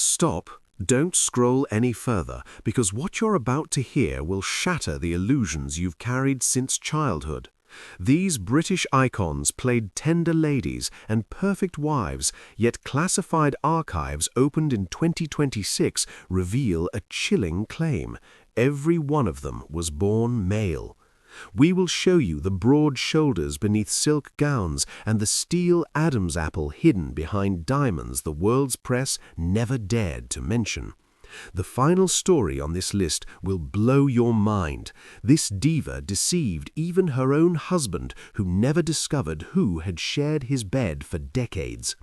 Stop, don't scroll any further, because what you're about to hear will shatter the illusions you've carried since childhood. These British icons played tender ladies and perfect wives, yet classified archives opened in 2026 reveal a chilling claim. Every one of them was born male. We will show you the broad shoulders beneath silk gowns and the steel Adam's apple hidden behind diamonds the world's press never dared to mention. The final story on this list will blow your mind. This diva deceived even her own husband, who never discovered who had shared his bed for decades.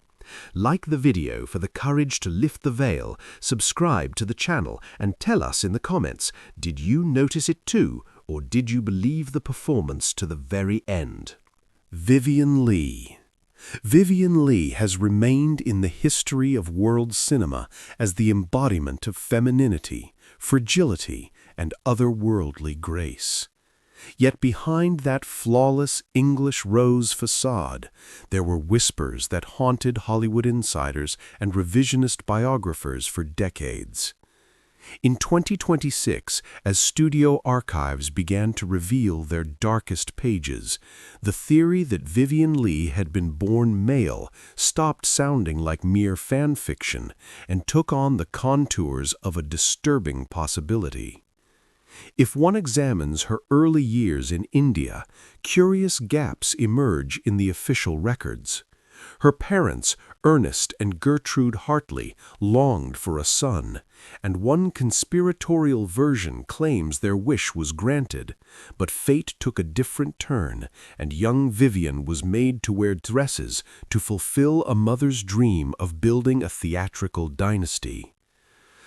Like the video for the courage to lift the veil, subscribe to the channel and tell us in the comments, did you notice it too, or did you believe the performance to the very end? Vivien Leigh. Vivien Leigh has remained in the history of world cinema as the embodiment of femininity, fragility, and otherworldly grace. Yet behind that flawless English rose facade, there were whispers that haunted Hollywood insiders and revisionist biographers for decades. In 2026, as studio archives began to reveal their darkest pages, the theory that Vivien Leigh had been born male stopped sounding like mere fan fiction and took on the contours of a disturbing possibility. If one examines her early years in India, curious gaps emerge in the official records. Her parents, Ernest and Gertrude Hartley, longed for a son, and one conspiratorial version claims their wish was granted, but fate took a different turn, and young Vivien was made to wear dresses to fulfill a mother's dream of building a theatrical dynasty.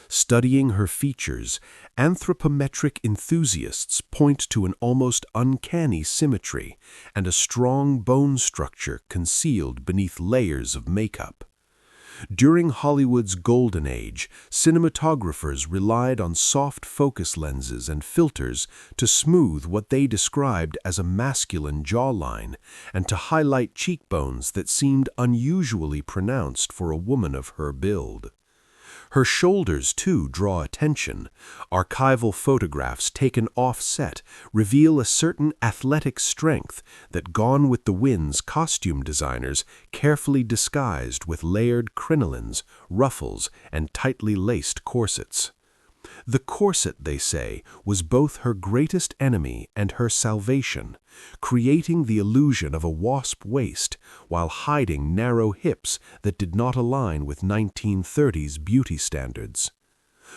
Studying her features, anthropometric enthusiasts point to an almost uncanny symmetry and a strong bone structure concealed beneath layers of makeup. During Hollywood's golden age, cinematographers relied on soft focus lenses and filters to smooth what they described as a masculine jawline and to highlight cheekbones that seemed unusually pronounced for a woman of her build. Her shoulders, too, draw attention. Archival photographs taken off-set reveal a certain athletic strength that Gone with the Wind's costume designers carefully disguised with layered crinolines, ruffles, and tightly laced corsets. The corset, they say, was both her greatest enemy and her salvation, creating the illusion of a wasp waist while hiding narrow hips that did not align with 1930s beauty standards.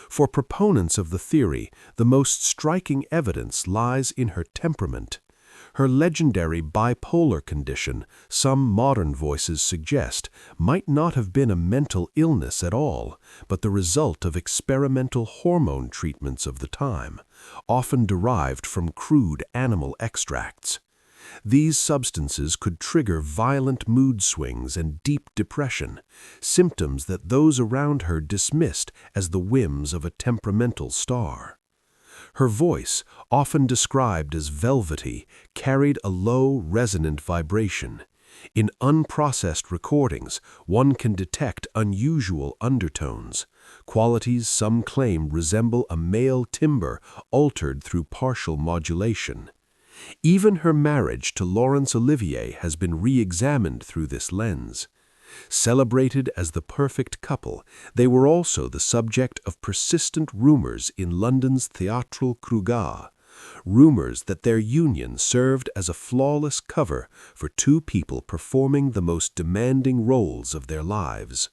For proponents of the theory, the most striking evidence lies in her temperament. Her legendary bipolar condition, some modern voices suggest, might not have been a mental illness at all, but the result of experimental hormone treatments of the time, often derived from crude animal extracts. These substances could trigger violent mood swings and deep depression, symptoms that those around her dismissed as the whims of a temperamental star. Her voice, often described as velvety, carried a low, resonant vibration. In unprocessed recordings, one can detect unusual undertones, qualities some claim resemble a male timbre altered through partial modulation. Even her marriage to Laurence Olivier has been re-examined through this lens. Celebrated as the perfect couple, they were also the subject of persistent rumors in London's Théâtre Kruger, rumors that their union served as a flawless cover for two people performing the most demanding roles of their lives.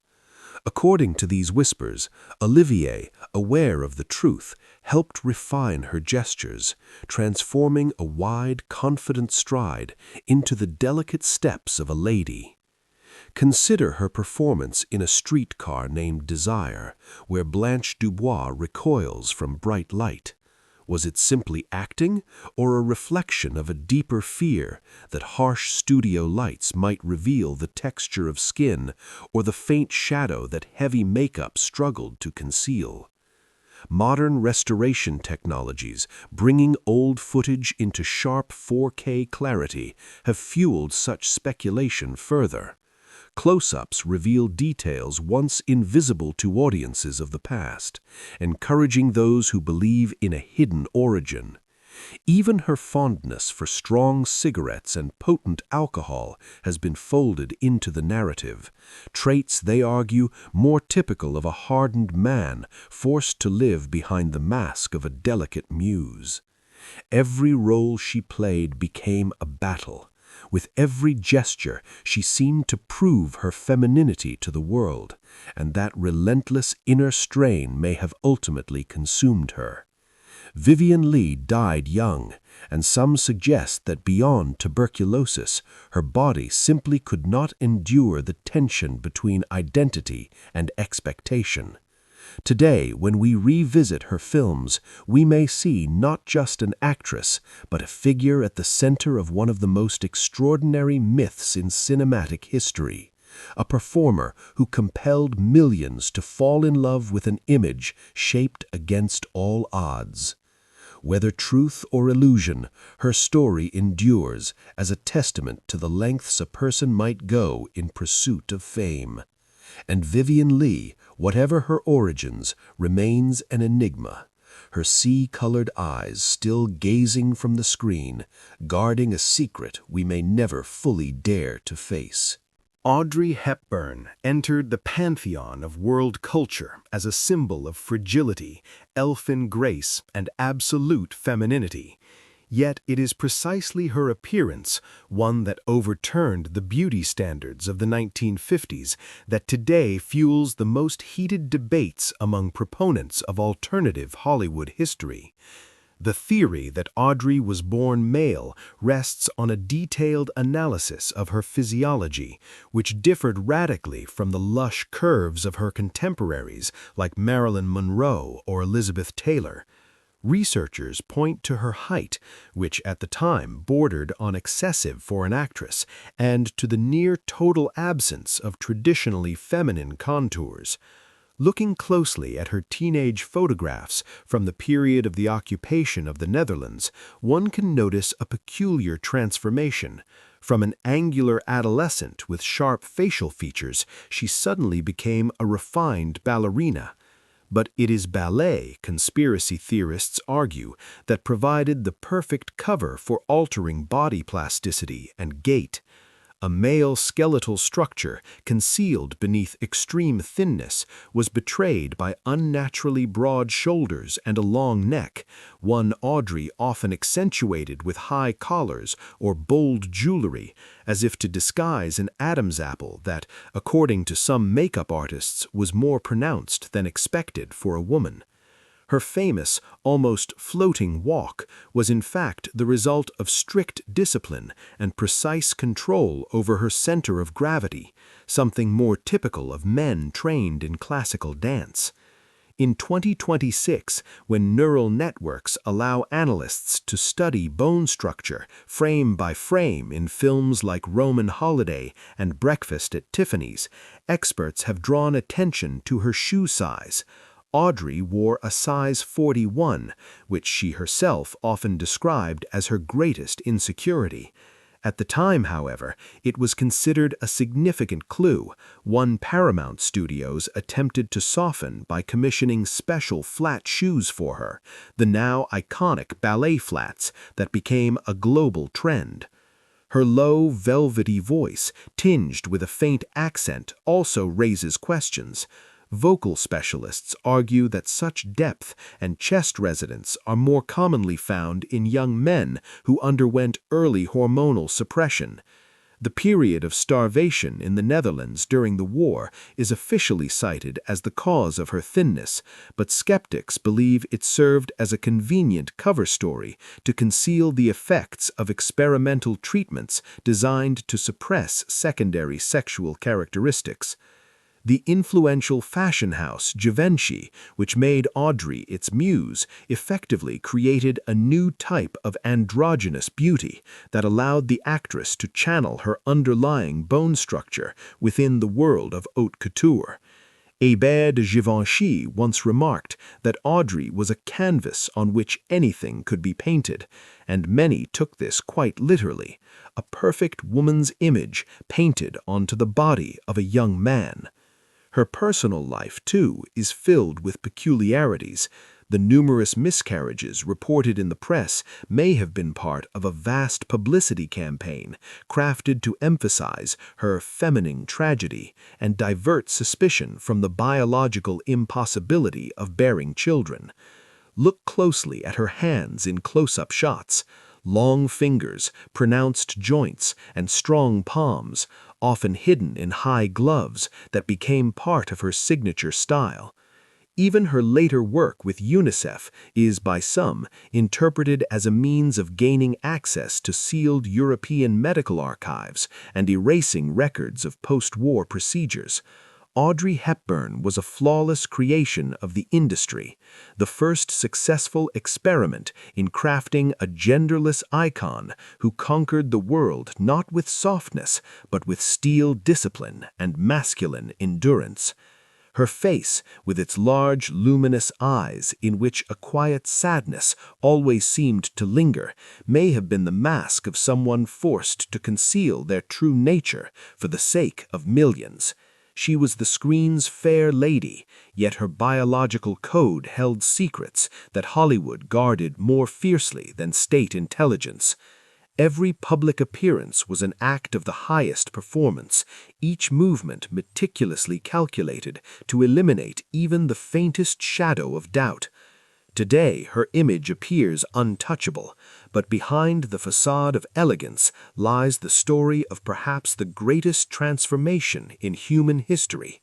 According to these whispers, Olivier, aware of the truth, helped refine her gestures, transforming a wide, confident stride into the delicate steps of a lady. Consider her performance in A Streetcar Named Desire, where Blanche Dubois recoils from bright light. Was it simply acting, or a reflection of a deeper fear that harsh studio lights might reveal the texture of skin or the faint shadow that heavy makeup struggled to conceal? Modern restoration technologies, bringing old footage into sharp 4K clarity, have fueled such speculation further. Close-ups reveal details once invisible to audiences of the past, encouraging those who believe in a hidden origin. Even her fondness for strong cigarettes and potent alcohol has been folded into the narrative, traits, they argue, more typical of a hardened man forced to live behind the mask of a delicate muse. Every role she played became a battle. With every gesture, she seemed to prove her femininity to the world, and that relentless inner strain may have ultimately consumed her. Vivien Leigh died young, and some suggest that beyond tuberculosis, her body simply could not endure the tension between identity and expectation. Today, when we revisit her films, we may see not just an actress, but a figure at the center of one of the most extraordinary myths in cinematic history. A performer who compelled millions to fall in love with an image shaped against all odds. Whether truth or illusion, her story endures as a testament to the lengths a person might go in pursuit of fame. And Vivien Leigh, whatever her origins, remains an enigma, her sea-colored eyes still gazing from the screen, guarding a secret we may never fully dare to face. Audrey Hepburn entered the pantheon of world culture as a symbol of fragility, elfin grace, and absolute femininity. Yet it is precisely her appearance, one that overturned the beauty standards of the 1950s, that today fuels the most heated debates among proponents of alternative Hollywood history. The theory that Audrey was born male rests on a detailed analysis of her physiology, which differed radically from the lush curves of her contemporaries like Marilyn Monroe or Elizabeth Taylor. Researchers point to her height, which at the time bordered on excessive for an actress, and to the near-total absence of traditionally feminine contours. Looking closely at her teenage photographs from the period of the occupation of the Netherlands, one can notice a peculiar transformation. From an angular adolescent with sharp facial features, she suddenly became a refined ballerina. But it is ballet, conspiracy theorists argue, that provided the perfect cover for altering body plasticity and gait. A male skeletal structure, concealed beneath extreme thinness, was betrayed by unnaturally broad shoulders and a long neck, one Audrey often accentuated with high collars or bold jewelry, as if to disguise an Adam's apple that, according to some makeup artists, was more pronounced than expected for a woman. Her famous, almost floating walk was in fact the result of strict discipline and precise control over her center of gravity, something more typical of men trained in classical dance. In 2026, when neural networks allow analysts to study bone structure frame by frame in films like Roman Holiday and Breakfast at Tiffany's, experts have drawn attention to her shoe size. Audrey wore a size 41, which she herself often described as her greatest insecurity. At the time, however, it was considered a significant clue. One Paramount Studios attempted to soften by commissioning special flat shoes for her, the now iconic ballet flats that became a global trend. Her low, velvety voice, tinged with a faint accent, also raises questions. Vocal specialists argue that such depth and chest resonance are more commonly found in young men who underwent early hormonal suppression. The period of starvation in the Netherlands during the war is officially cited as the cause of her thinness, but skeptics believe it served as a convenient cover story to conceal the effects of experimental treatments designed to suppress secondary sexual characteristics. The influential fashion house Givenchy, which made Audrey its muse, effectively created a new type of androgynous beauty that allowed the actress to channel her underlying bone structure within the world of haute couture. Hébert de Givenchy once remarked that Audrey was a canvas on which anything could be painted, and many took this quite literally, a perfect woman's image painted onto the body of a young man. Her personal life, too, is filled with peculiarities. The numerous miscarriages reported in the press may have been part of a vast publicity campaign crafted to emphasize her feminine tragedy and divert suspicion from the biological impossibility of bearing children. Look closely at her hands in close-up shots. Long fingers, pronounced joints, and strong palms, often hidden in high gloves that became part of her signature style. Even her later work with UNICEF is, by some, interpreted as a means of gaining access to sealed European medical archives and erasing records of post-war procedures. Audrey Hepburn was a flawless creation of the industry, the first successful experiment in crafting a genderless icon who conquered the world not with softness, but with steel discipline and masculine endurance. Her face, with its large, luminous eyes in which a quiet sadness always seemed to linger, may have been the mask of someone forced to conceal their true nature for the sake of millions. She was the screen's fair lady, yet her biological code held secrets that Hollywood guarded more fiercely than state intelligence. Every public appearance was an act of the highest performance, each movement meticulously calculated to eliminate even the faintest shadow of doubt. Today, her image appears untouchable, but behind the facade of elegance lies the story of perhaps the greatest transformation in human history.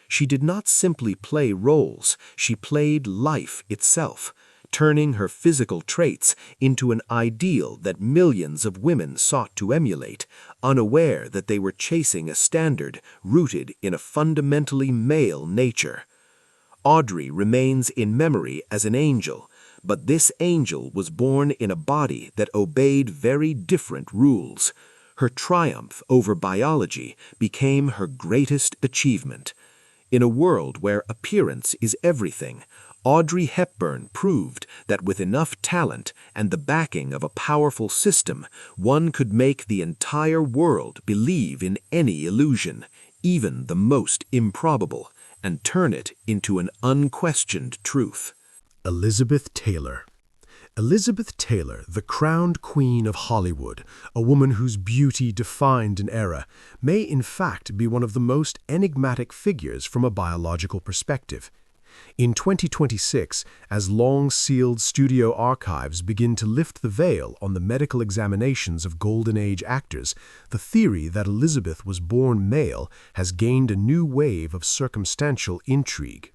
She did not simply play roles, she played life itself, turning her physical traits into an ideal that millions of women sought to emulate, unaware that they were chasing a standard rooted in a fundamentally male nature. Audrey remains in memory as an angel, but this angel was born in a body that obeyed very different rules. Her triumph over biology became her greatest achievement. In a world where appearance is everything, Audrey Hepburn proved that with enough talent and the backing of a powerful system, one could make the entire world believe in any illusion, even the most improbable, and turn it into an unquestioned truth. Elizabeth Taylor. Elizabeth Taylor, the crowned queen of Hollywood, a woman whose beauty defined an era, may in fact be one of the most enigmatic figures from a biological perspective. In 2026, as long-sealed studio archives begin to lift the veil on the medical examinations of Golden Age actors, the theory that Elizabeth was born male has gained a new wave of circumstantial intrigue.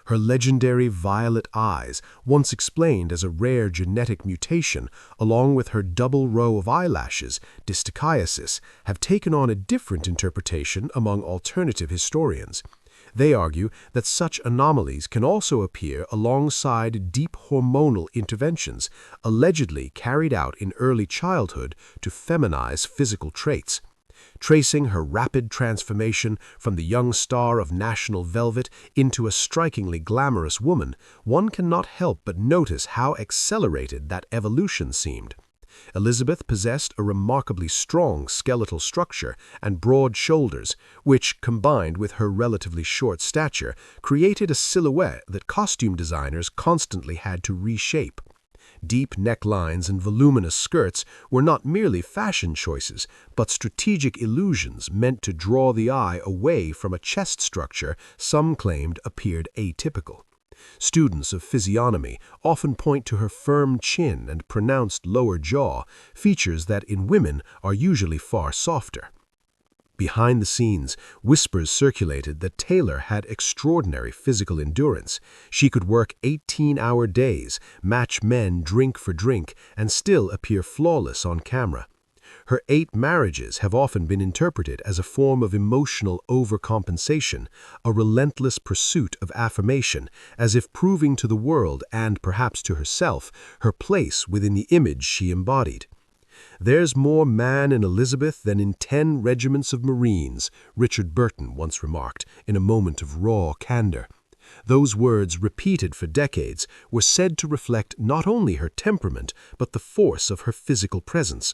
Her legendary violet eyes, once explained as a rare genetic mutation, along with her double row of eyelashes, dystichiasis, have taken on a different interpretation among alternative historians. They argue that such anomalies can also appear alongside deep hormonal interventions, allegedly carried out in early childhood to feminize physical traits. Tracing her rapid transformation from the young star of National Velvet into a strikingly glamorous woman, one cannot help but notice how accelerated that evolution seemed. Elizabeth possessed a remarkably strong skeletal structure and broad shoulders, which, combined with her relatively short stature, created a silhouette that costume designers constantly had to reshape. Deep necklines and voluminous skirts were not merely fashion choices, but strategic illusions meant to draw the eye away from a chest structure some claimed appeared atypical. Students of physiognomy often point to her firm chin and pronounced lower jaw, features that in women are usually far softer. Behind the scenes, whispers circulated that Taylor had extraordinary physical endurance. She could work 18-hour days, match men drink for drink, and still appear flawless on camera. Her 8 marriages have often been interpreted as a form of emotional overcompensation, a relentless pursuit of affirmation, as if proving to the world and perhaps to herself her place within the image she embodied. "There's more man in Elizabeth than in 10 regiments of Marines," Richard Burton once remarked in a moment of raw candor. Those words, repeated for decades, were said to reflect not only her temperament, but the force of her physical presence.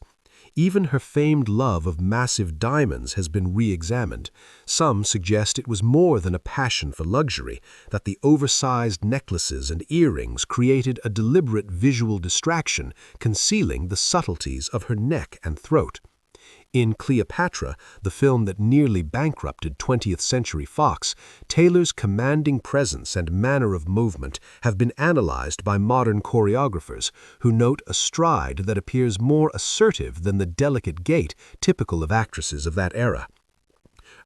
Even her famed love of massive diamonds has been re-examined. Some suggest it was more than a passion for luxury, that the oversized necklaces and earrings created a deliberate visual distraction, concealing the subtleties of her neck and throat. In Cleopatra, the film that nearly bankrupted 20th Century Fox, Taylor's commanding presence and manner of movement have been analyzed by modern choreographers, who note a stride that appears more assertive than the delicate gait typical of actresses of that era.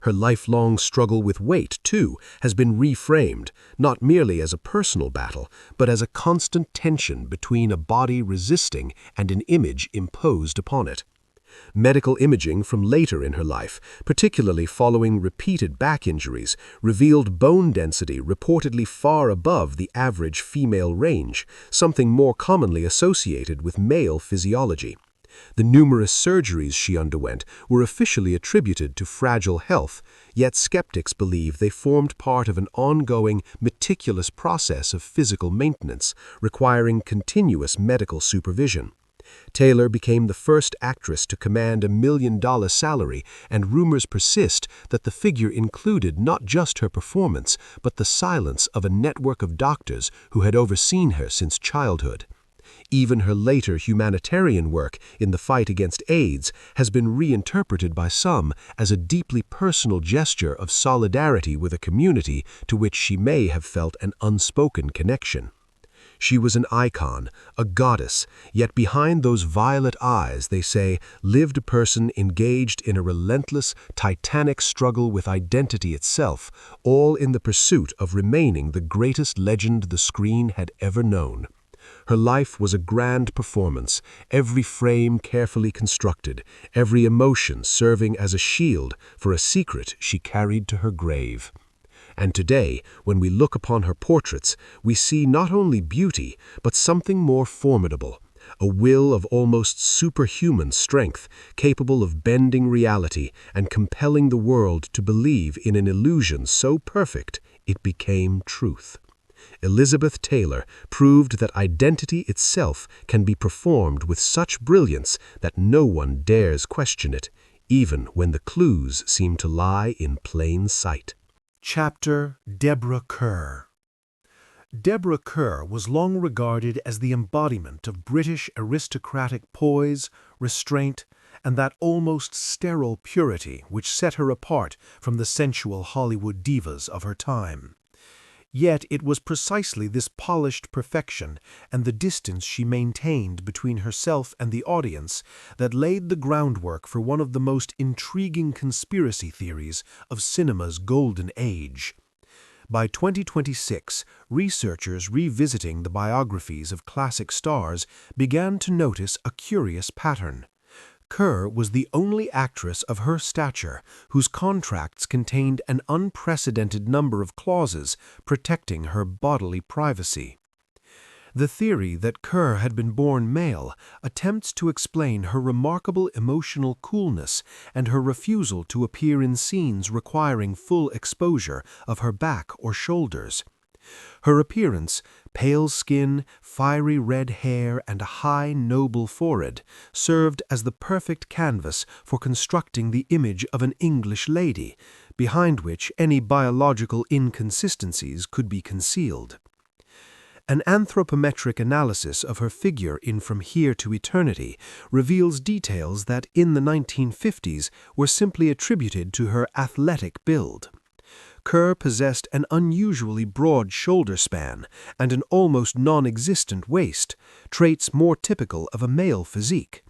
Her lifelong struggle with weight, too, has been reframed, not merely as a personal battle, but as a constant tension between a body resisting and an image imposed upon it. Medical imaging from later in her life, particularly following repeated back injuries, revealed bone density reportedly far above the average female range, something more commonly associated with male physiology. The numerous surgeries she underwent were officially attributed to fragile health, yet skeptics believe they formed part of an ongoing, meticulous process of physical maintenance, requiring continuous medical supervision. Taylor became the first actress to command a $1 million salary, and rumors persist that the figure included not just her performance, but the silence of a network of doctors who had overseen her since childhood. Even her later humanitarian work in the fight against AIDS has been reinterpreted by some as a deeply personal gesture of solidarity with a community to which she may have felt an unspoken connection. She was an icon, a goddess, yet behind those violet eyes, they say, lived a person engaged in a relentless, titanic struggle with identity itself, all in the pursuit of remaining the greatest legend the screen had ever known. Her life was a grand performance, every frame carefully constructed, every emotion serving as a shield for a secret she carried to her grave. And today, when we look upon her portraits, we see not only beauty, but something more formidable, a will of almost superhuman strength, capable of bending reality and compelling the world to believe in an illusion so perfect it became truth. Elizabeth Taylor proved that identity itself can be performed with such brilliance that no one dares question it, even when the clues seem to lie in plain sight. Chapter Deborah Kerr. Deborah Kerr was long regarded as the embodiment of British aristocratic poise, restraint, and that almost sterile purity which set her apart from the sensual Hollywood divas of her time. Yet it was precisely this polished perfection and the distance she maintained between herself and the audience that laid the groundwork for one of the most intriguing conspiracy theories of cinema's golden age. By 2026, researchers revisiting the biographies of classic stars began to notice a curious pattern. Kerr was the only actress of her stature whose contracts contained an unprecedented number of clauses protecting her bodily privacy. The theory that Kerr had been born male attempts to explain her remarkable emotional coolness and her refusal to appear in scenes requiring full exposure of her back or shoulders. Her appearance, pale skin, fiery red hair, and a high, noble forehead, served as the perfect canvas for constructing the image of an English lady, behind which any biological inconsistencies could be concealed. An anthropometric analysis of her figure in From Here to Eternity reveals details that in the 1950s were simply attributed to her athletic build. Kerr possessed an unusually broad shoulder span and an almost non-existent waist, traits more typical of a male physique.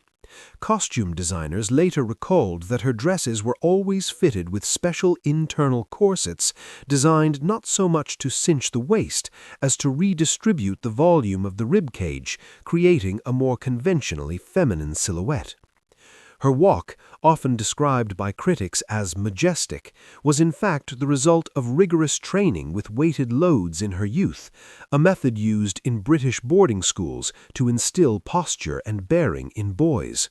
Costume designers later recalled that her dresses were always fitted with special internal corsets designed not so much to cinch the waist as to redistribute the volume of the ribcage, creating a more conventionally feminine silhouette. Her walk, often described by critics as majestic, was in fact the result of rigorous training with weighted loads in her youth, a method used in British boarding schools to instill posture and bearing in boys.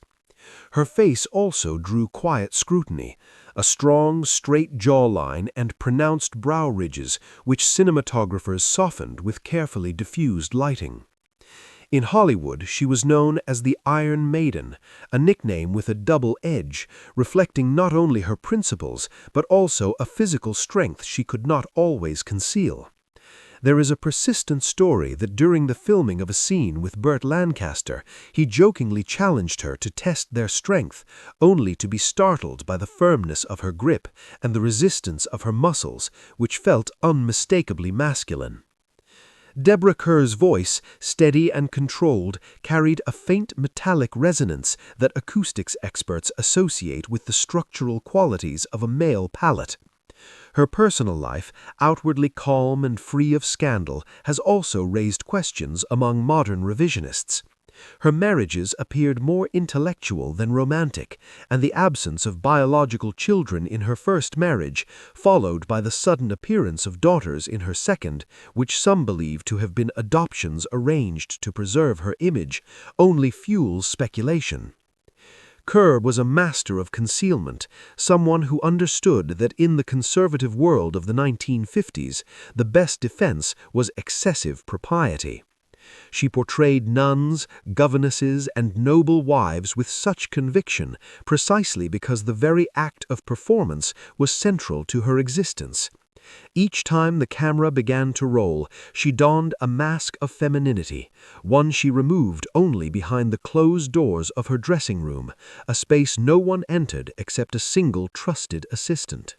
Her face also drew quiet scrutiny, a strong, straight jawline and pronounced brow ridges which cinematographers softened with carefully diffused lighting. In Hollywood, she was known as the Iron Maiden, a nickname with a double edge, reflecting not only her principles, but also a physical strength she could not always conceal. There is a persistent story that during the filming of a scene with Burt Lancaster, he jokingly challenged her to test their strength, only to be startled by the firmness of her grip and the resistance of her muscles, which felt unmistakably masculine. Deborah Kerr's voice, steady and controlled, carried a faint metallic resonance that acoustics experts associate with the structural qualities of a male palate. Her personal life, outwardly calm and free of scandal, has also raised questions among modern revisionists. Her marriages appeared more intellectual than romantic, and the absence of biological children in her first marriage, followed by the sudden appearance of daughters in her second, which some believe to have been adoptions arranged to preserve her image, only fuels speculation. Kerr was a master of concealment, someone who understood that in the conservative world of the 1950s, the best defense was excessive propriety. She portrayed nuns, governesses, and noble wives with such conviction precisely because the very act of performance was central to her existence. Each time the camera began to roll, she donned a mask of femininity, one she removed only behind the closed doors of her dressing room, a space no one entered except a single trusted assistant.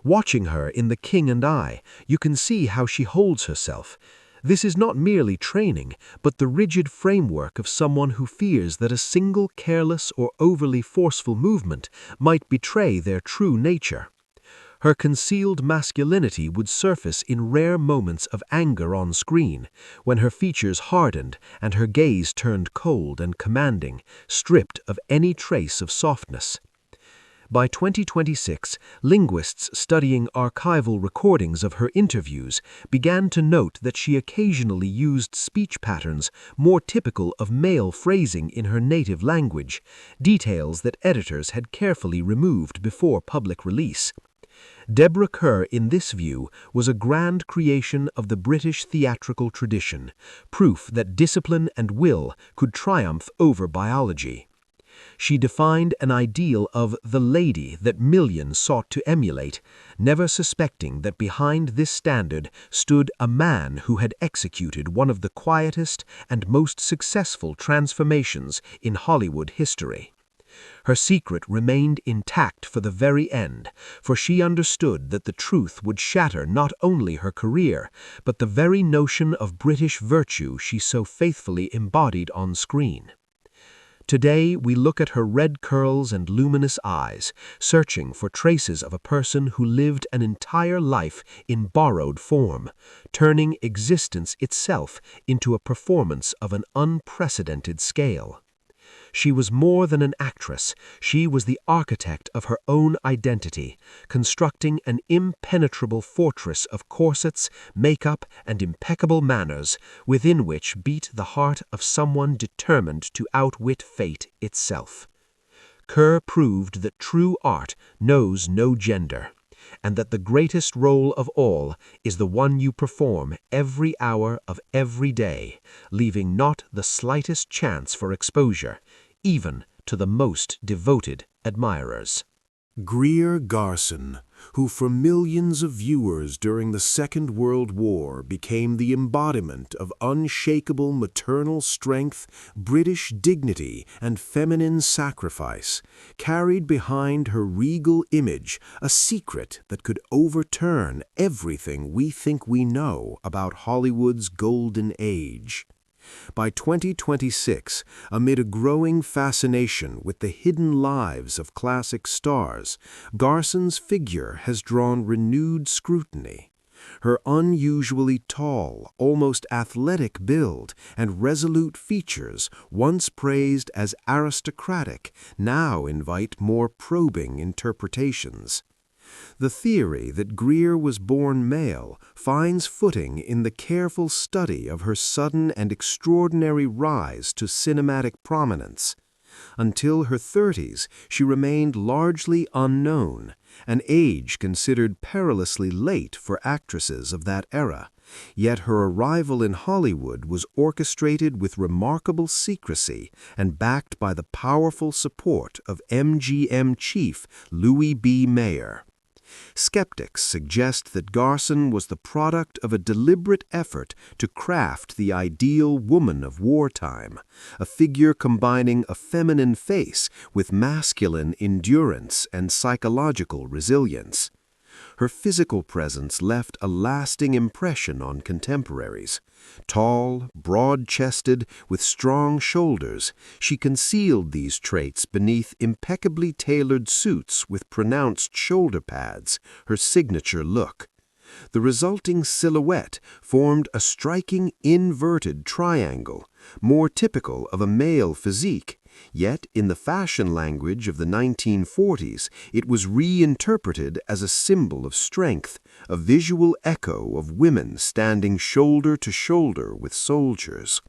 Watching her in The King and I, you can see how she holds herself. This is not merely training, but the rigid framework of someone who fears that a single careless or overly forceful movement might betray their true nature. Her concealed masculinity would surface in rare moments of anger on screen, when her features hardened and her gaze turned cold and commanding, stripped of any trace of softness. By 2026, linguists studying archival recordings of her interviews began to note that she occasionally used speech patterns more typical of male phrasing in her native language, details that editors had carefully removed before public release. Deborah Kerr, in this view, was a grand creation of the British theatrical tradition, proof that discipline and will could triumph over biology. She defined an ideal of the lady that millions sought to emulate, never suspecting that behind this standard stood a man who had executed one of the quietest and most successful transformations in Hollywood history. Her secret remained intact for the very end, for she understood that the truth would shatter not only her career, but the very notion of British virtue she so faithfully embodied on screen. Today, we look at her red curls and luminous eyes, searching for traces of a person who lived an entire life in borrowed form, turning existence itself into a performance of an unprecedented scale. She was more than an actress, she was the architect of her own identity, constructing an impenetrable fortress of corsets, makeup, and impeccable manners, within which beat the heart of someone determined to outwit fate itself. Kerr proved that true art knows no gender, and that the greatest role of all is the one you perform every hour of every day, leaving not the slightest chance for exposure, even to the most devoted admirers. Greer Garson, who for millions of viewers during the Second World War became the embodiment of unshakable maternal strength, British dignity, and feminine sacrifice, carried behind her regal image a secret that could overturn everything we think we know about Hollywood's golden age. By 2026, amid a growing fascination with the hidden lives of classic stars, Garson's figure has drawn renewed scrutiny. Her unusually tall, almost athletic build and resolute features, once praised as aristocratic, now invite more probing interpretations. The theory that Greer was born male finds footing in the careful study of her sudden and extraordinary rise to cinematic prominence. Until her 30s, she remained largely unknown, an age considered perilously late for actresses of that era. Yet her arrival in Hollywood was orchestrated with remarkable secrecy and backed by the powerful support of MGM chief Louis B. Mayer. Skeptics suggest that Garson was the product of a deliberate effort to craft the ideal woman of wartime, a figure combining a feminine face with masculine endurance and psychological resilience. Her physical presence left a lasting impression on contemporaries. Tall, broad-chested, with strong shoulders, she concealed these traits beneath impeccably tailored suits with pronounced shoulder pads, her signature look. The resulting silhouette formed a striking inverted triangle, more typical of a male physique. Yet, in the fashion language of the 1940s, it was reinterpreted as a symbol of strength, a visual echo of women standing shoulder to shoulder with soldiers.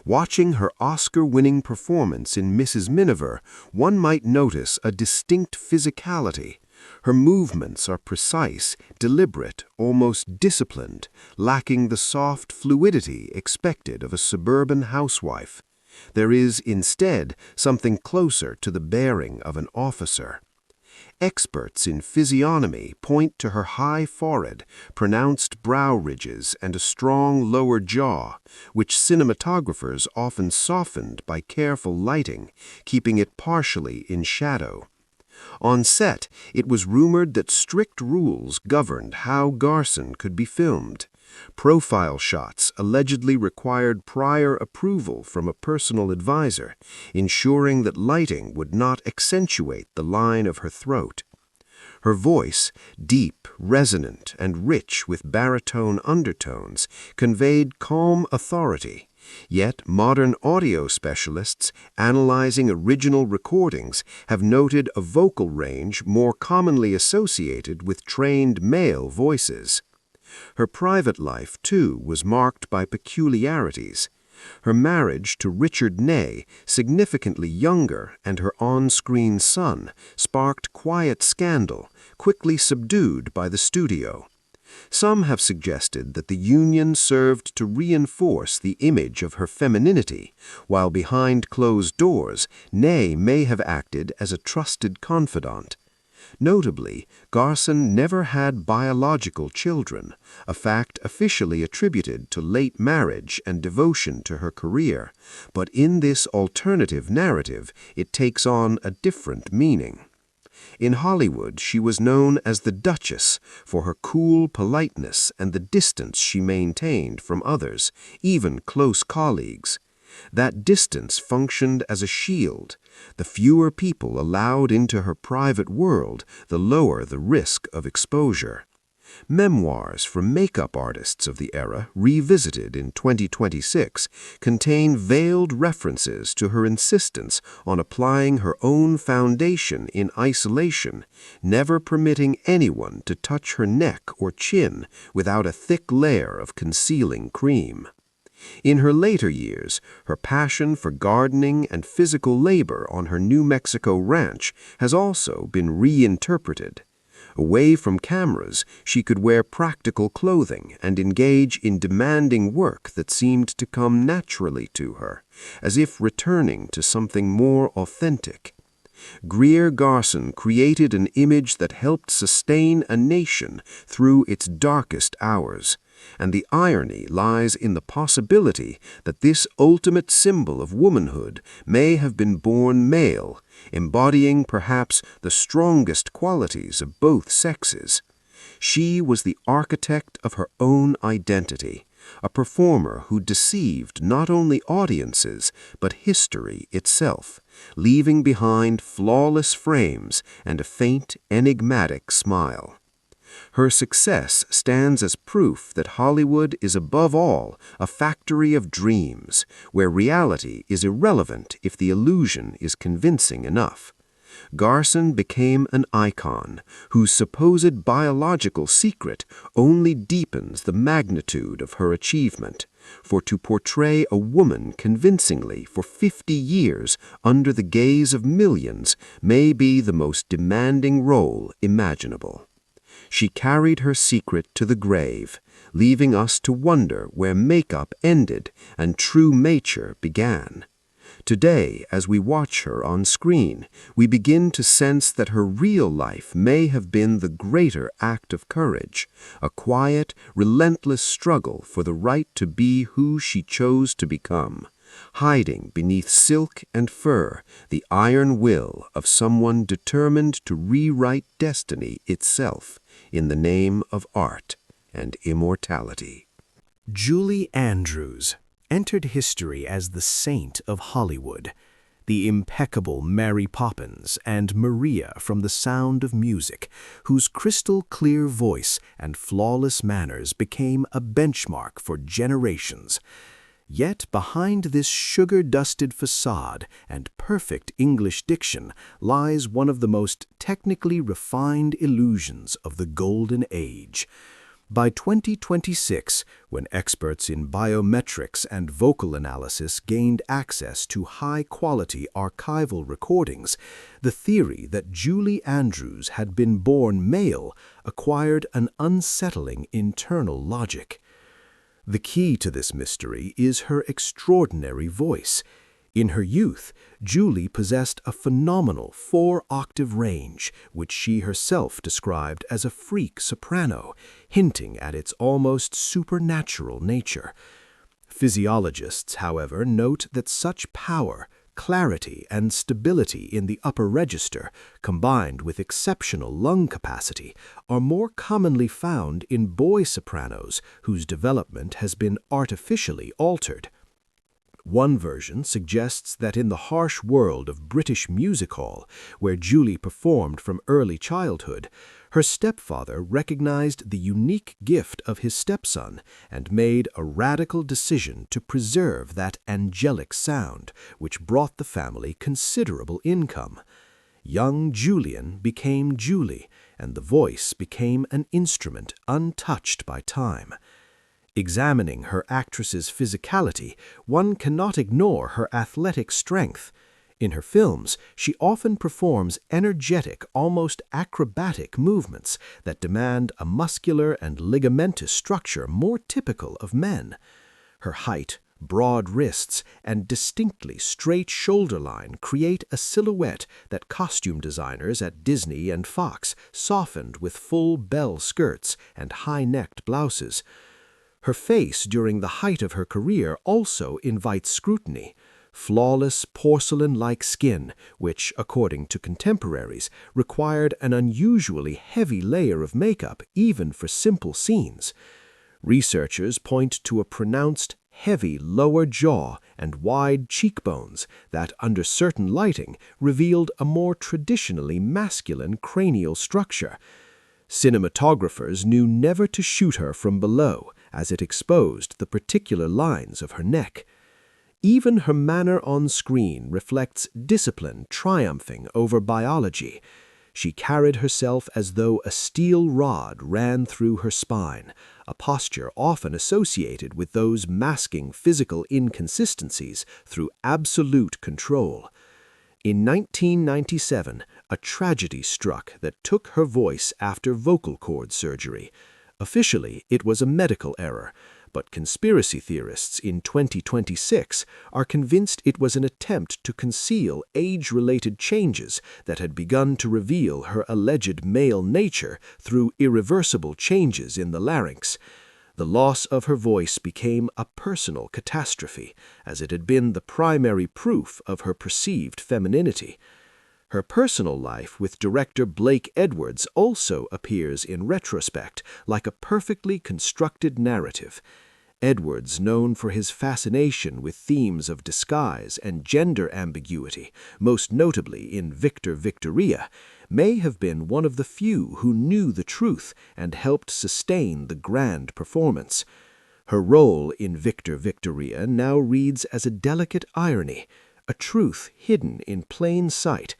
Watching her Oscar-winning performance in Mrs. Miniver, one might notice a distinct physicality. Her movements are precise, deliberate, almost disciplined, lacking the soft fluidity expected of a suburban housewife. There is, instead, something closer to the bearing of an officer. Experts in physiognomy point to her high forehead, pronounced brow ridges, and a strong lower jaw, which cinematographers often softened by careful lighting, keeping it partially in shadow. On set, it was rumored that strict rules governed how Garson could be filmed. Profile shots allegedly required prior approval from a personal advisor, ensuring that lighting would not accentuate the line of her throat. Her voice, deep, resonant, and rich with baritone undertones, conveyed calm authority. Yet modern audio specialists analyzing original recordings have noted a vocal range more commonly associated with trained male voices. Her private life, too, was marked by peculiarities. Her marriage to Richard Ney, significantly younger, and her on-screen son, sparked quiet scandal, quickly subdued by the studio. Some have suggested that the union served to reinforce the image of her femininity, while behind closed doors, Ney may have acted as a trusted confidant. Notably, Garson never had biological children, a fact officially attributed to late marriage and devotion to her career, but in this alternative narrative it takes on a different meaning. In Hollywood, she was known as the Duchess for her cool politeness and the distance she maintained from others, even close colleagues. That distance functioned as a shield. The fewer people allowed into her private world, the lower the risk of exposure. Memoirs from makeup artists of the era, revisited in 2026, contain veiled references to her insistence on applying her own foundation in isolation, never permitting anyone to touch her neck or chin without a thick layer of concealing cream. In her later years, her passion for gardening and physical labor on her New Mexico ranch has also been reinterpreted. Away from cameras, she could wear practical clothing and engage in demanding work that seemed to come naturally to her, as if returning to something more authentic. Greer Garson created an image that helped sustain a nation through its darkest hours, and the irony lies in the possibility that this ultimate symbol of womanhood may have been born male, embodying perhaps the strongest qualities of both sexes. She was the architect of her own identity, a performer who deceived not only audiences but history itself, leaving behind flawless frames and a faint, enigmatic smile. Her success stands as proof that Hollywood is above all a factory of dreams, where reality is irrelevant if the illusion is convincing enough. Garson became an icon whose supposed biological secret only deepens the magnitude of her achievement. For to portray a woman convincingly for 50 years under the gaze of millions may be the most demanding role imaginable. She carried her secret to the grave, leaving us to wonder where makeup ended and true nature began. Today, as we watch her on screen, we begin to sense that her real life may have been the greater act of courage, a quiet, relentless struggle for the right to be who she chose to become, hiding beneath silk and fur the iron will of someone determined to rewrite destiny itself in the name of art and immortality. Julie Andrews entered history as the saint of Hollywood, the impeccable Mary Poppins and Maria from The Sound of Music, whose crystal-clear voice and flawless manners became a benchmark for generations. Yet behind this sugar-dusted facade and perfect English diction lies one of the most technically refined illusions of the Golden Age. By 2026, when experts in biometrics and vocal analysis gained access to high-quality archival recordings, the theory that Julie Andrews had been born male acquired an unsettling internal logic. The key to this mystery is her extraordinary voice. In her youth, Julie possessed a phenomenal 4-octave range, which she herself described as a freak soprano, hinting at its almost supernatural nature. Physiologists, however, note that such power, clarity, and stability in the upper register, combined with exceptional lung capacity, are more commonly found in boy sopranos whose development has been artificially altered. One version suggests that in the harsh world of British music hall, where Julie performed from early childhood, her stepfather recognized the unique gift of his stepson and made a radical decision to preserve that angelic sound, which brought the family considerable income. Young Julian became Julie, and the voice became an instrument untouched by time. Examining her actress's physicality, one cannot ignore her athletic strength. In her films, she often performs energetic, almost acrobatic movements that demand a muscular and ligamentous structure more typical of men. Her height, broad wrists, and distinctly straight shoulder line create a silhouette that costume designers at Disney and Fox softened with full bell skirts and high-necked blouses. Her face during the height of her career also invites scrutiny. Flawless, porcelain-like skin, which, according to contemporaries, required an unusually heavy layer of makeup even for simple scenes. Researchers point to a pronounced, heavy lower jaw and wide cheekbones that, under certain lighting, revealed a more traditionally masculine cranial structure. Cinematographers knew never to shoot her from below, as it exposed the particular lines of her neck. Even her manner on screen reflects discipline triumphing over biology. She carried herself as though a steel rod ran through her spine, a posture often associated with those masking physical inconsistencies through absolute control. In 1997, a tragedy struck that took her voice after vocal cord surgery. Officially, it was a medical error, but conspiracy theorists in 2026 are convinced it was an attempt to conceal age-related changes that had begun to reveal her alleged male nature through irreversible changes in the larynx. The loss of her voice became a personal catastrophe, as it had been the primary proof of her perceived femininity. Her personal life with director Blake Edwards also appears in retrospect like a perfectly constructed narrative. Edwards, known for his fascination with themes of disguise and gender ambiguity, most notably in Victor Victoria, may have been one of the few who knew the truth and helped sustain the grand performance. Her role in Victor Victoria now reads as a delicate irony, a truth hidden in plain sight.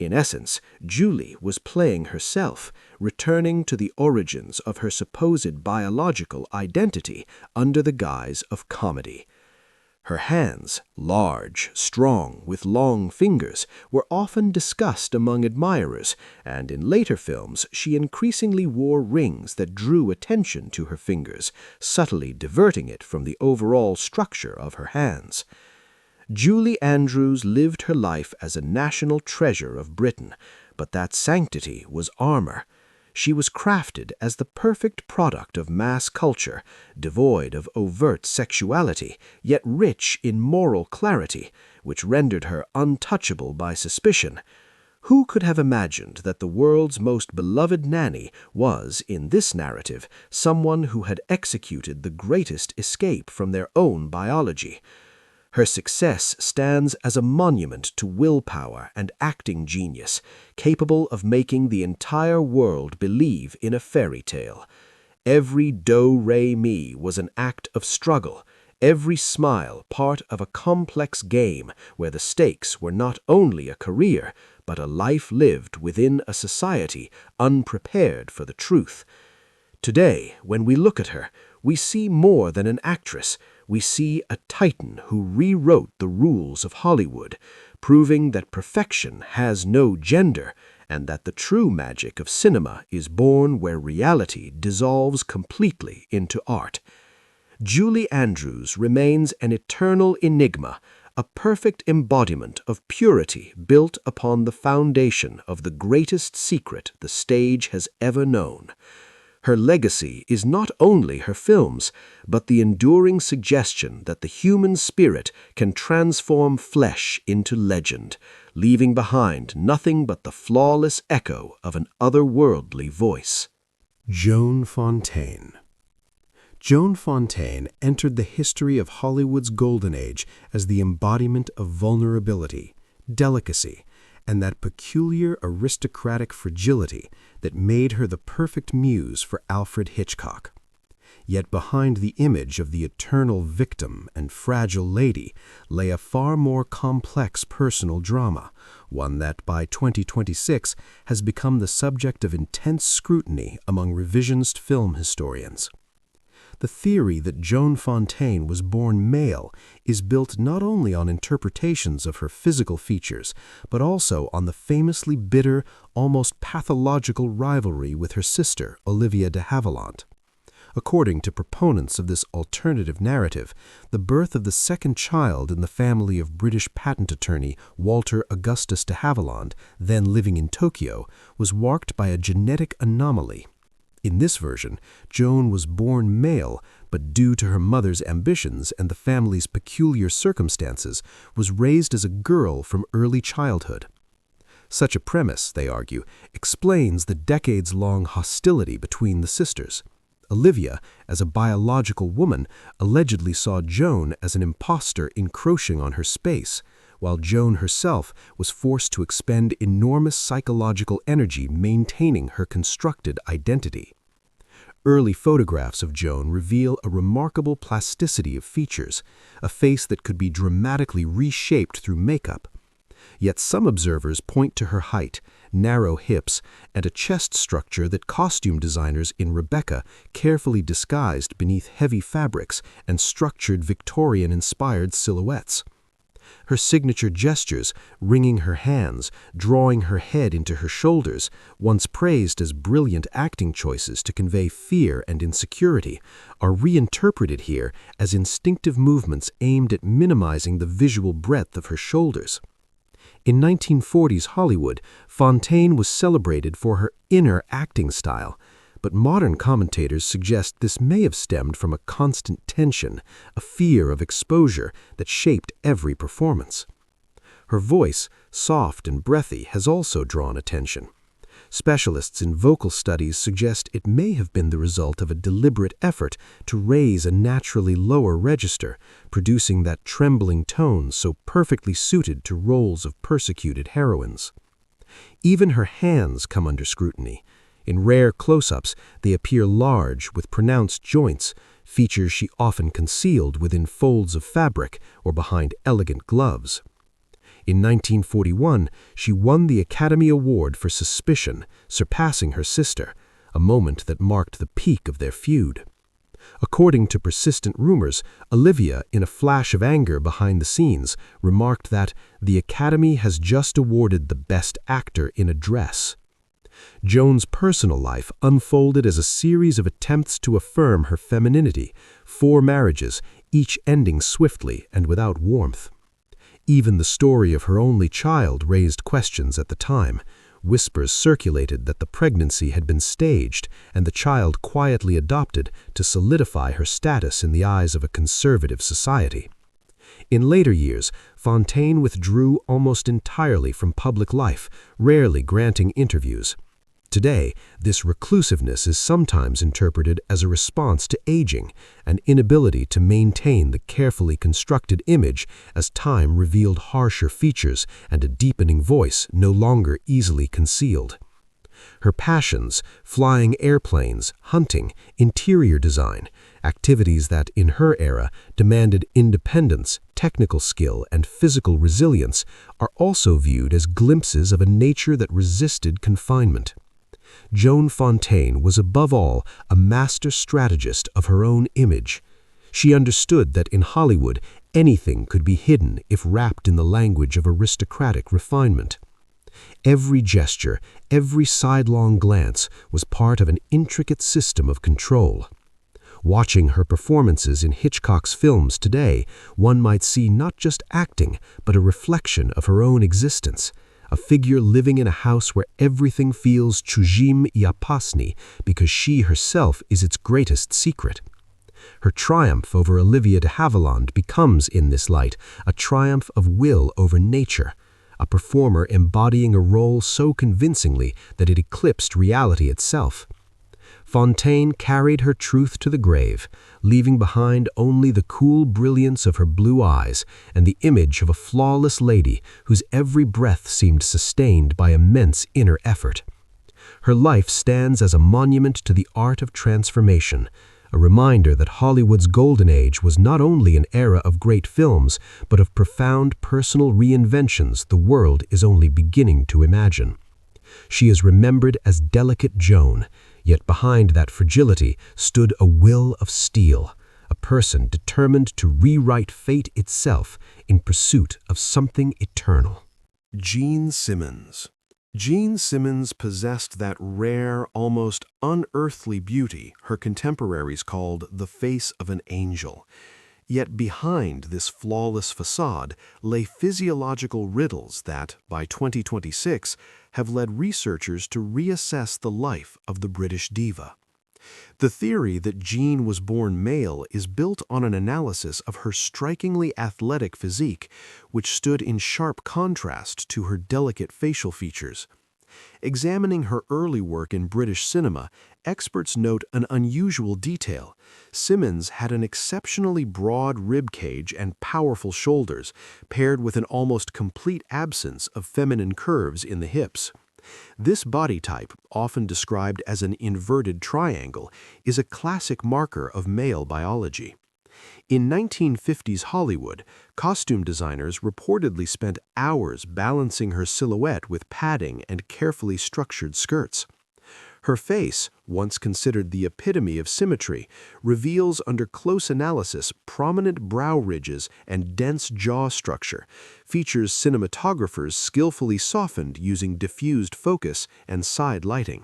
In essence, Julie was playing herself, returning to the origins of her supposed biological identity under the guise of comedy. Her hands, large, strong, with long fingers, were often discussed among admirers, and in later films she increasingly wore rings that drew attention to her fingers, subtly diverting it from the overall structure of her hands. Julie Andrews lived her life as a national treasure of Britain, but that sanctity was armor. She was crafted as the perfect product of mass culture, devoid of overt sexuality, yet rich in moral clarity, which rendered her untouchable by suspicion. Who could have imagined that the world's most beloved nanny was, in this narrative, someone who had executed the greatest escape from their own biology? Her success stands as a monument to willpower and acting genius, capable of making the entire world believe in a fairy tale. Every do-re-mi was an act of struggle, every smile part of a complex game where the stakes were not only a career, but a life lived within a society unprepared for the truth. Today, when we look at her, we see more than an actress. We see a titan who rewrote the rules of Hollywood, proving that perfection has no gender and that the true magic of cinema is born where reality dissolves completely into art. Julie Andrews remains an eternal enigma, a perfect embodiment of purity built upon the foundation of the greatest secret the stage has ever known. Her legacy is not only her films, but the enduring suggestion that the human spirit can transform flesh into legend, leaving behind nothing but the flawless echo of an otherworldly voice. Joan Fontaine. Joan Fontaine entered the history of Hollywood's golden age as the embodiment of vulnerability, delicacy, and that peculiar aristocratic fragility that made her the perfect muse for Alfred Hitchcock. Yet behind the image of the eternal victim and fragile lady lay a far more complex personal drama, one that by 2026 has become the subject of intense scrutiny among revisionist film historians. The theory that Joan Fontaine was born male is built not only on interpretations of her physical features, but also on the famously bitter, almost pathological rivalry with her sister, Olivia de Havilland. According to proponents of this alternative narrative, the birth of the second child in the family of British patent attorney Walter Augustus de Havilland, then living in Tokyo, was marked by a genetic anomaly. In this version, Joan was born male, but due to her mother's ambitions and the family's peculiar circumstances, was raised as a girl from early childhood. Such a premise, they argue, explains the decades-long hostility between the sisters. Olivia, as a biological woman, allegedly saw Joan as an imposter encroaching on her space, while Joan herself was forced to expend enormous psychological energy maintaining her constructed identity. Early photographs of Joan reveal a remarkable plasticity of features, a face that could be dramatically reshaped through makeup. Yet some observers point to her height, narrow hips, and a chest structure that costume designers in Rebecca carefully disguised beneath heavy fabrics and structured Victorian-inspired silhouettes. Her signature gestures, wringing her hands, drawing her head into her shoulders, once praised as brilliant acting choices to convey fear and insecurity, are reinterpreted here as instinctive movements aimed at minimizing the visual breadth of her shoulders. In 1940s Hollywood, Fontaine was celebrated for her inner acting style, but modern commentators suggest this may have stemmed from a constant tension, a fear of exposure that shaped every performance. Her voice, soft and breathy, has also drawn attention. Specialists in vocal studies suggest it may have been the result of a deliberate effort to raise a naturally lower register, producing that trembling tone so perfectly suited to roles of persecuted heroines. Even her hands come under scrutiny. In rare close-ups, they appear large, with pronounced joints, features she often concealed within folds of fabric or behind elegant gloves. In 1941, she won the Academy Award for Suspicion, surpassing her sister, a moment that marked the peak of their feud. According to persistent rumors, Olivia, in a flash of anger behind the scenes, remarked that the Academy has just awarded the Best Actor in a Dress. Joan's personal life unfolded as a series of attempts to affirm her femininity, 4 marriages, each ending swiftly and without warmth. Even the story of her only child raised questions at the time. Whispers circulated that the pregnancy had been staged and the child quietly adopted to solidify her status in the eyes of a conservative society. In later years, Fontaine withdrew almost entirely from public life, rarely granting interviews. Today, this reclusiveness is sometimes interpreted as a response to aging, an inability to maintain the carefully constructed image as time revealed harsher features and a deepening voice no longer easily concealed. Her passions, flying airplanes, hunting, interior design, activities that, in her era, demanded independence, technical skill, and physical resilience, are also viewed as glimpses of a nature that resisted confinement. Joan Fontaine was above all a master strategist of her own image. She understood that in Hollywood anything could be hidden if wrapped in the language of aristocratic refinement. Every gesture, every sidelong glance was part of an intricate system of control. Watching her performances in Hitchcock's films today, one might see not just acting, but a reflection of her own existence, a figure living in a house where everything feels chujim i opasny because she herself is its greatest secret. Her triumph over Olivia de Havilland becomes, in this light, a triumph of will over nature, a performer embodying a role so convincingly that it eclipsed reality itself. Fontaine carried her truth to the grave, leaving behind only the cool brilliance of her blue eyes and the image of a flawless lady whose every breath seemed sustained by immense inner effort. Her life stands as a monument to the art of transformation, a reminder that Hollywood's golden age was not only an era of great films, but of profound personal reinventions the world is only beginning to imagine. She is remembered as delicate Joan, yet behind that fragility stood a will of steel, a person determined to rewrite fate itself in pursuit of something eternal. Jean Simmons. Jean Simmons possessed that rare, almost unearthly beauty her contemporaries called the face of an angel. Yet behind this flawless facade lay physiological riddles that, by 2026, have led researchers to reassess the life of the British diva. The theory that Jean was born male is built on an analysis of her strikingly athletic physique, which stood in sharp contrast to her delicate facial features. Examining her early work in British cinema, experts note an unusual detail. Simmons had an exceptionally broad rib cage and powerful shoulders, paired with an almost complete absence of feminine curves in the hips. This body type, often described as an inverted triangle, is a classic marker of male biology. In 1950s Hollywood, costume designers reportedly spent hours balancing her silhouette with padding and carefully structured skirts. Her face, once considered the epitome of symmetry, reveals under close analysis prominent brow ridges and dense jaw structure, features cinematographers skillfully softened using diffused focus and side lighting.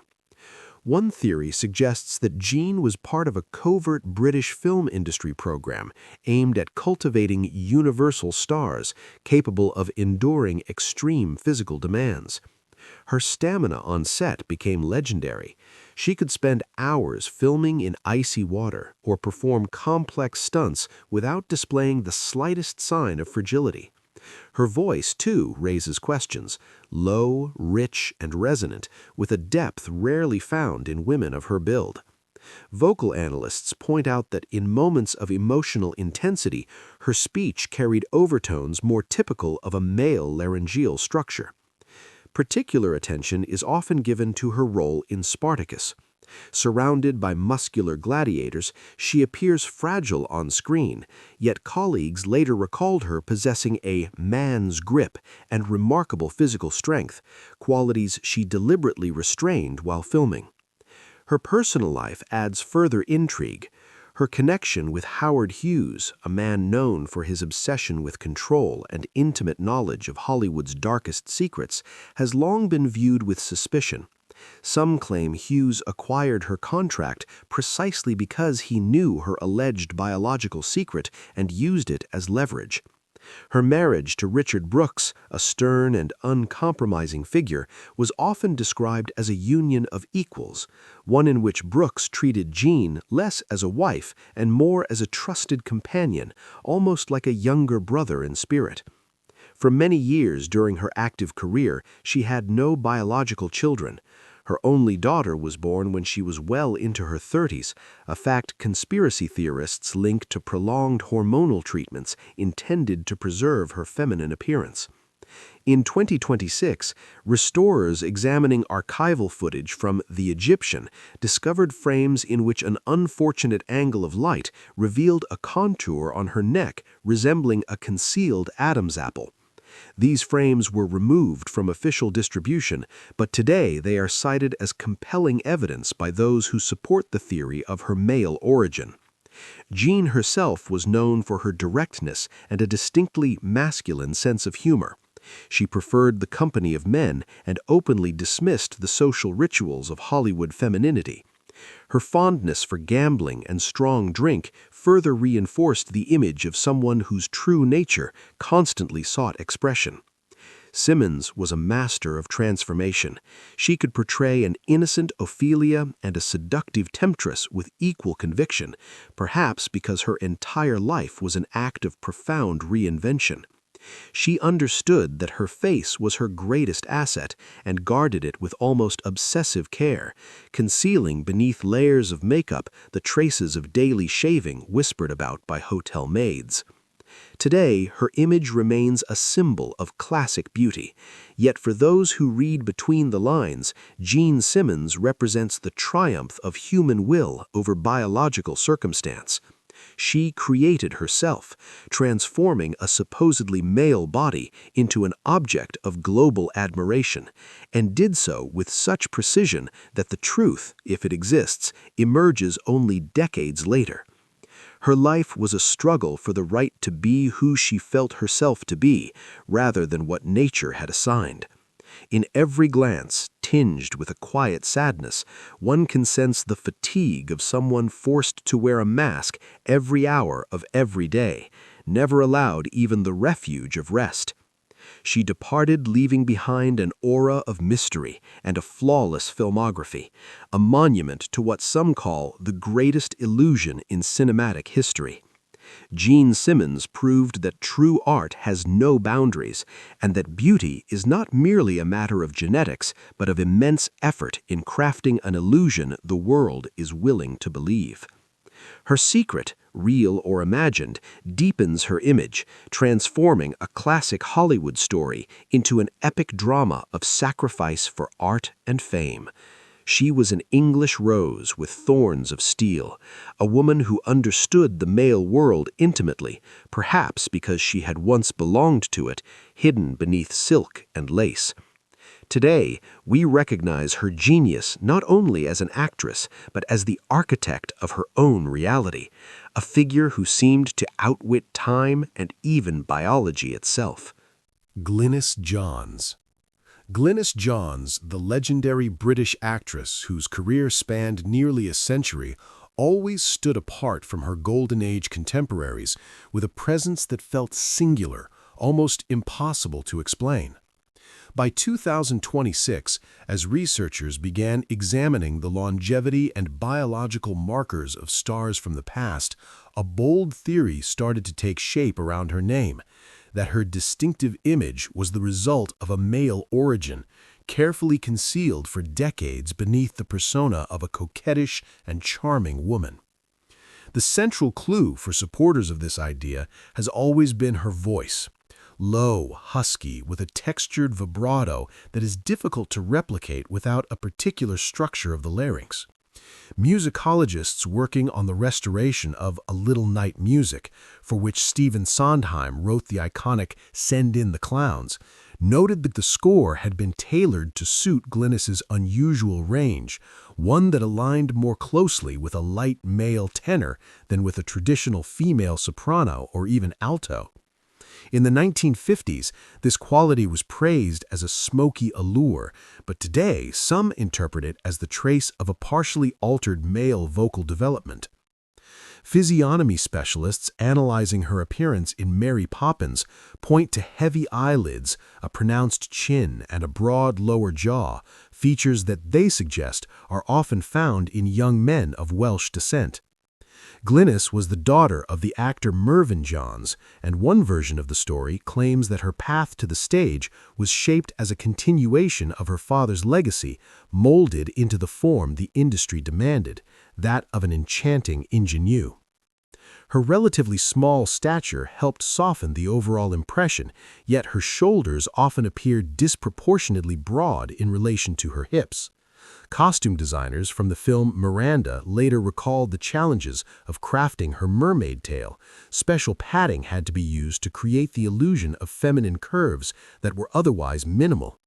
One theory suggests that Jean was part of a covert British film industry program aimed at cultivating universal stars capable of enduring extreme physical demands. Her stamina on set became legendary. She could spend hours filming in icy water or perform complex stunts without displaying the slightest sign of fragility. Her voice, too, raises questions, low, rich, and resonant, with a depth rarely found in women of her build. Vocal analysts point out that in moments of emotional intensity, her speech carried overtones more typical of a male laryngeal structure. Particular attention is often given to her role in Spartacus. Surrounded by muscular gladiators, she appears fragile on screen, yet colleagues later recalled her possessing a man's grip and remarkable physical strength, qualities she deliberately restrained while filming. Her personal life adds further intrigue. Her connection with Howard Hughes, a man known for his obsession with control and intimate knowledge of Hollywood's darkest secrets, has long been viewed with suspicion. Some claim Hughes acquired her contract precisely because he knew her alleged biological secret and used it as leverage. Her marriage to Richard Brooks, a stern and uncompromising figure, was often described as a union of equals, one in which Brooks treated Jean less as a wife and more as a trusted companion, almost like a younger brother in spirit. For many years during her active career, she had no biological children. Her only daughter was born when she was well into her 30s, a fact conspiracy theorists link to prolonged hormonal treatments intended to preserve her feminine appearance. In 2026, restorers examining archival footage from The Egyptian discovered frames in which an unfortunate angle of light revealed a contour on her neck resembling a concealed Adam's apple. These frames were removed from official distribution, but today they are cited as compelling evidence by those who support the theory of her male origin. Jean herself was known for her directness and a distinctly masculine sense of humor. She preferred the company of men and openly dismissed the social rituals of Hollywood femininity. Her fondness for gambling and strong drink further reinforced the image of someone whose true nature constantly sought expression. Simmons was a master of transformation. She could portray an innocent Ophelia and a seductive temptress with equal conviction, perhaps because her entire life was an act of profound reinvention. She understood that her face was her greatest asset and guarded it with almost obsessive care, concealing beneath layers of makeup the traces of daily shaving whispered about by hotel maids. Today, her image remains a symbol of classic beauty, yet for those who read between the lines, Jean Simmons represents the triumph of human will over biological circumstance. She created herself, transforming a supposedly male body into an object of global admiration, and did so with such precision that the truth, if it exists, emerges only decades later. Her life was a struggle for the right to be who she felt herself to be, rather than what nature had assigned. In every glance, tinged with a quiet sadness, one can sense the fatigue of someone forced to wear a mask every hour of every day, never allowed even the refuge of rest. She departed leaving behind an aura of mystery and a flawless filmography, a monument to what some call the greatest illusion in cinematic history. Jean Simmons proved that true art has no boundaries, and that beauty is not merely a matter of genetics, but of immense effort in crafting an illusion the world is willing to believe. Her secret, real or imagined, deepens her image, transforming a classic Hollywood story into an epic drama of sacrifice for art and fame. She was an English rose with thorns of steel, a woman who understood the male world intimately, perhaps because she had once belonged to it, hidden beneath silk and lace. Today, we recognize her genius not only as an actress, but as the architect of her own reality, a figure who seemed to outwit time and even biology itself. Glynis Johns. Glynis Johns, the legendary British actress whose career spanned nearly a century, always stood apart from her Golden Age contemporaries with a presence that felt singular, almost impossible to explain. By 2026, as researchers began examining the longevity and biological markers of stars from the past, a bold theory started to take shape around her name, that her distinctive image was the result of a male origin, carefully concealed for decades beneath the persona of a coquettish and charming woman. The central clue for supporters of this idea has always been her voice. Low, husky, with a textured vibrato that is difficult to replicate without a particular structure of the larynx. Musicologists working on the restoration of A Little Night Music, for which Stephen Sondheim wrote the iconic Send in the Clowns, noted that the score had been tailored to suit Glynis's unusual range, one that aligned more closely with a light male tenor than with a traditional female soprano or even alto. In the 1950s, this quality was praised as a smoky allure, but today some interpret it as the trace of a partially altered male vocal development. Physiognomy specialists analyzing her appearance in Mary Poppins point to heavy eyelids, a pronounced chin, and a broad lower jaw, features that they suggest are often found in young men of Welsh descent. Glynis was the daughter of the actor Mervyn Johns, and one version of the story claims that her path to the stage was shaped as a continuation of her father's legacy, molded into the form the industry demanded, that of an enchanting ingenue. Her relatively small stature helped soften the overall impression, yet her shoulders often appeared disproportionately broad in relation to her hips. Costume designers from the film Miranda later recalled the challenges of crafting her mermaid tail. Special padding had to be used to create the illusion of feminine curves that were otherwise minimal.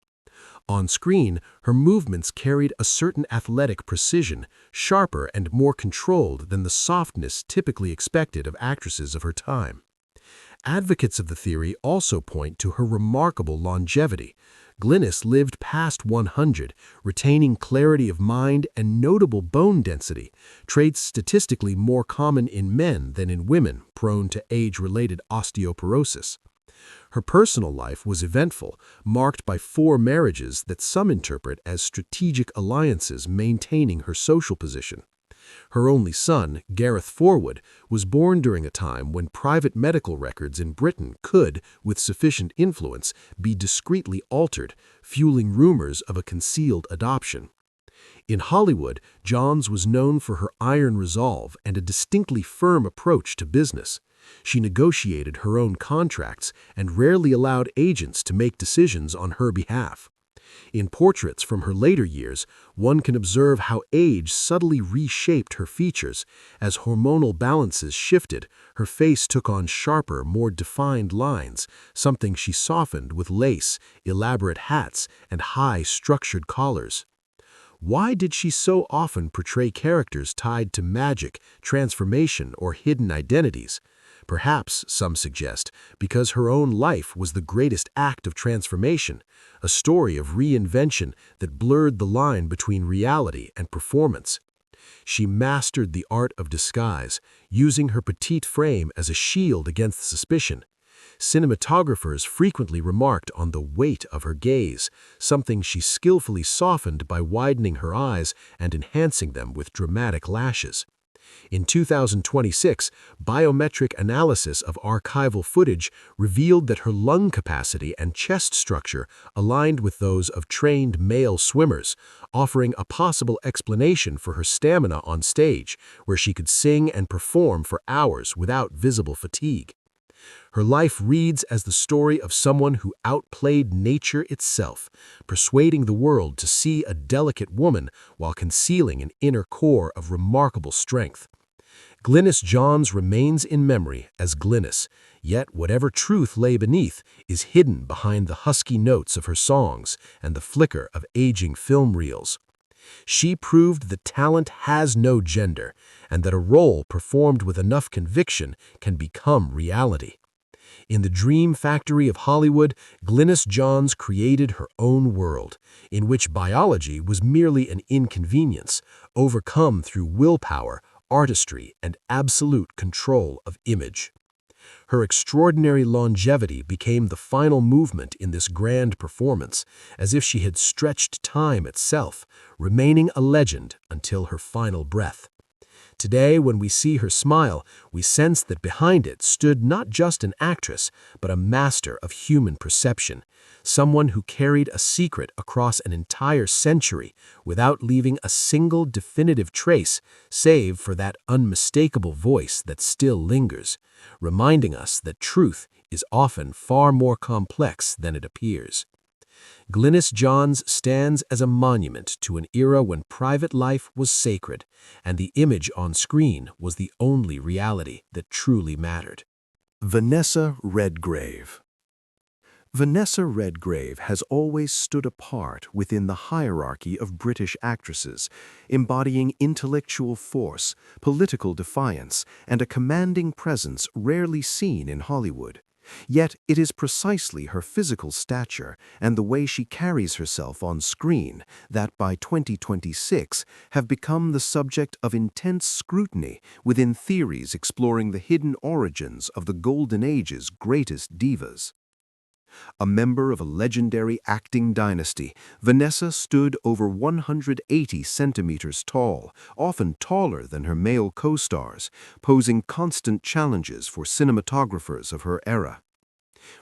On screen, her movements carried a certain athletic precision, sharper and more controlled than the softness typically expected of actresses of her time. Advocates of the theory also point to her remarkable longevity. Glynis lived past 100, retaining clarity of mind and notable bone density, traits statistically more common in men than in women prone to age-related osteoporosis. Her personal life was eventful, marked by 4 marriages that some interpret as strategic alliances maintaining her social position. Her only son, Gareth Forwood, was born during a time when private medical records in Britain could, with sufficient influence, be discreetly altered, fueling rumors of a concealed adoption. In Hollywood, Johns was known for her iron resolve and a distinctly firm approach to business. She negotiated her own contracts and rarely allowed agents to make decisions on her behalf. In portraits from her later years, one can observe how age subtly reshaped her features. As hormonal balances shifted, her face took on sharper, more defined lines, something she softened with lace, elaborate hats, and high, structured collars. Why did she so often portray characters tied to magic, transformation, or hidden identities? Perhaps, some suggest, because her own life was the greatest act of transformation, a story of reinvention that blurred the line between reality and performance. She mastered the art of disguise, using her petite frame as a shield against suspicion. Cinematographers frequently remarked on the weight of her gaze, something she skillfully softened by widening her eyes and enhancing them with dramatic lashes. In 2026, biometric analysis of archival footage revealed that her lung capacity and chest structure aligned with those of trained male swimmers, offering a possible explanation for her stamina on stage, where she could sing and perform for hours without visible fatigue. Her life reads as the story of someone who outplayed nature itself, persuading the world to see a delicate woman while concealing an inner core of remarkable strength. Glynis Johns remains in memory as Glynis, yet whatever truth lay beneath is hidden behind the husky notes of her songs and the flicker of aging film reels. She proved that talent has no gender, and that a role performed with enough conviction can become reality. In the dream factory of Hollywood, Glynis Johns created her own world, in which biology was merely an inconvenience, overcome through willpower, artistry, and absolute control of image. Her extraordinary longevity became the final movement in this grand performance, as if she had stretched time itself, remaining a legend until her final breath. Today, when we see her smile, we sense that behind it stood not just an actress, but a master of human perception, someone who carried a secret across an entire century without leaving a single definitive trace, save for that unmistakable voice that still lingers, reminding us that truth is often far more complex than it appears. Glynis Johns stands as a monument to an era when private life was sacred, and the image on screen was the only reality that truly mattered. Vanessa Redgrave. Vanessa Redgrave has always stood apart within the hierarchy of British actresses, embodying intellectual force, political defiance, and a commanding presence rarely seen in Hollywood. Yet it is precisely her physical stature and the way she carries herself on screen that by 2026 have become the subject of intense scrutiny within theories exploring the hidden origins of the Golden Age's greatest divas. A member of a legendary acting dynasty, Vanessa stood over 180 centimeters tall, often taller than her male co-stars, posing constant challenges for cinematographers of her era.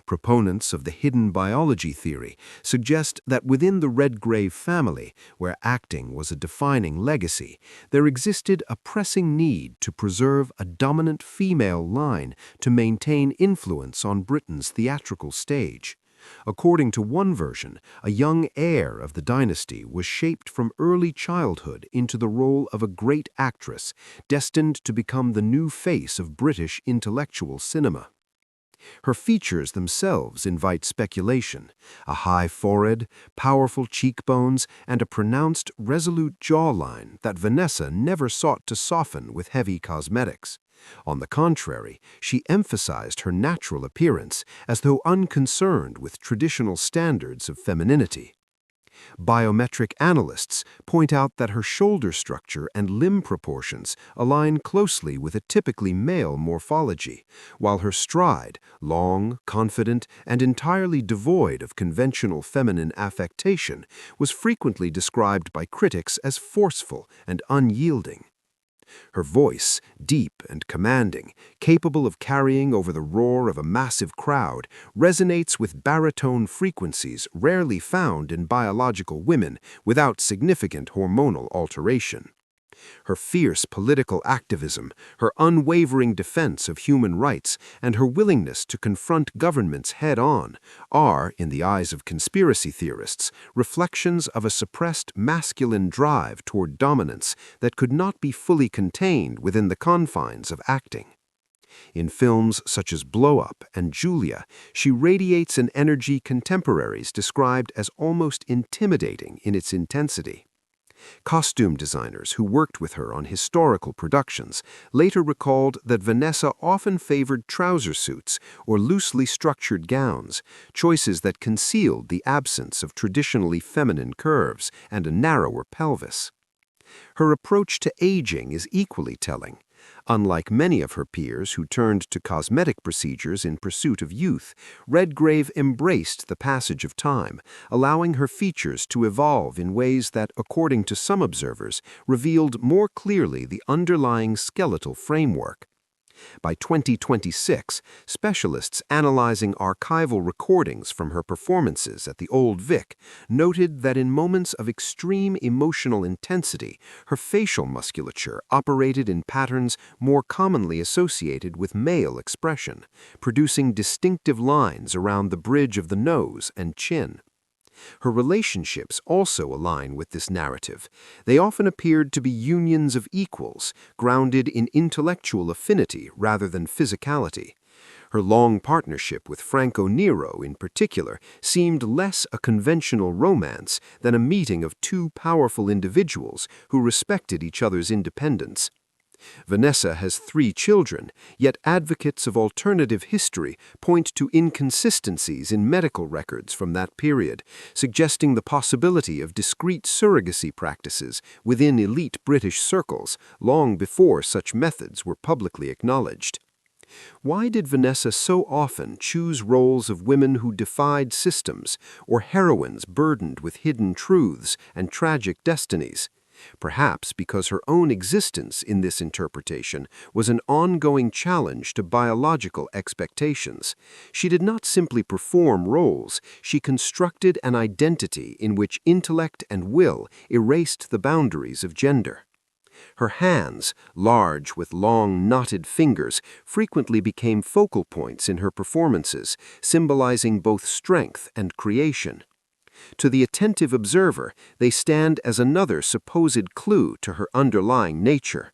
Proponents of the hidden biology theory suggest that within the Redgrave family, where acting was a defining legacy, there existed a pressing need to preserve a dominant female line to maintain influence on Britain's theatrical stage. According to one version, a young heir of the dynasty was shaped from early childhood into the role of a great actress, destined to become the new face of British intellectual cinema. Her features themselves invite speculation: a high forehead, powerful cheekbones, and a pronounced, resolute jawline that Vanessa never sought to soften with heavy cosmetics. On the contrary, she emphasized her natural appearance as though unconcerned with traditional standards of femininity. Biometric analysts point out that her shoulder structure and limb proportions align closely with a typically male morphology, while her stride, long, confident, and entirely devoid of conventional feminine affectation, was frequently described by critics as forceful and unyielding. Her voice, deep and commanding, capable of carrying over the roar of a massive crowd, resonates with baritone frequencies rarely found in biological women without significant hormonal alteration. Her fierce political activism, her unwavering defense of human rights, and her willingness to confront governments head-on are, in the eyes of conspiracy theorists, reflections of a suppressed masculine drive toward dominance that could not be fully contained within the confines of acting. In films such as Blow Up and Julia, she radiates an energy contemporaries described as almost intimidating in its intensity. Costume designers who worked with her on historical productions later recalled that Vanessa often favored trouser suits or loosely structured gowns, choices that concealed the absence of traditionally feminine curves and a narrower pelvis. Her approach to aging is equally telling. Unlike many of her peers who turned to cosmetic procedures in pursuit of youth, Redgrave embraced the passage of time, allowing her features to evolve in ways that, according to some observers, revealed more clearly the underlying skeletal framework. By 2026, specialists analyzing archival recordings from her performances at the Old Vic noted that in moments of extreme emotional intensity, her facial musculature operated in patterns more commonly associated with male expression, producing distinctive lines around the bridge of the nose and chin. Her relationships also align with this narrative. They often appeared to be unions of equals, grounded in intellectual affinity rather than physicality. Her long partnership with Franco Nero, in particular, seemed less a conventional romance than a meeting of two powerful individuals who respected each other's independence. Vanessa has 3 children, yet advocates of alternative history point to inconsistencies in medical records from that period, suggesting the possibility of discreet surrogacy practices within elite British circles long before such methods were publicly acknowledged. Why did Vanessa so often choose roles of women who defied systems, or heroines burdened with hidden truths and tragic destinies? Perhaps because her own existence in this interpretation was an ongoing challenge to biological expectations. She did not simply perform roles, she constructed an identity in which intellect and will erased the boundaries of gender. Her hands, large with long, knotted fingers, frequently became focal points in her performances, symbolizing both strength and creation. To the attentive observer, they stand as another supposed clue to her underlying nature.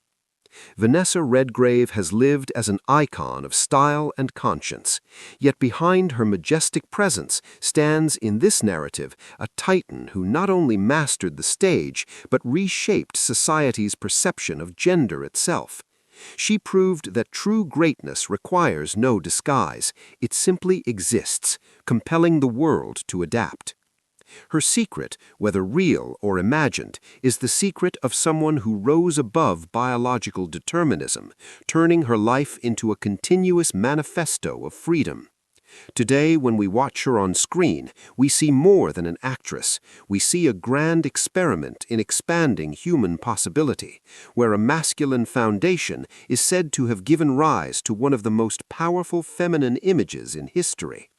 Vanessa Redgrave has lived as an icon of style and conscience, yet behind her majestic presence stands in this narrative a titan who not only mastered the stage but reshaped society's perception of gender itself. She proved that true greatness requires no disguise, it simply exists, compelling the world to adapt. Her secret, whether real or imagined, is the secret of someone who rose above biological determinism, turning her life into a continuous manifesto of freedom. Today, when we watch her on screen, we see more than an actress. We see a grand experiment in expanding human possibility, where a masculine foundation is said to have given rise to one of the most powerful feminine images in history.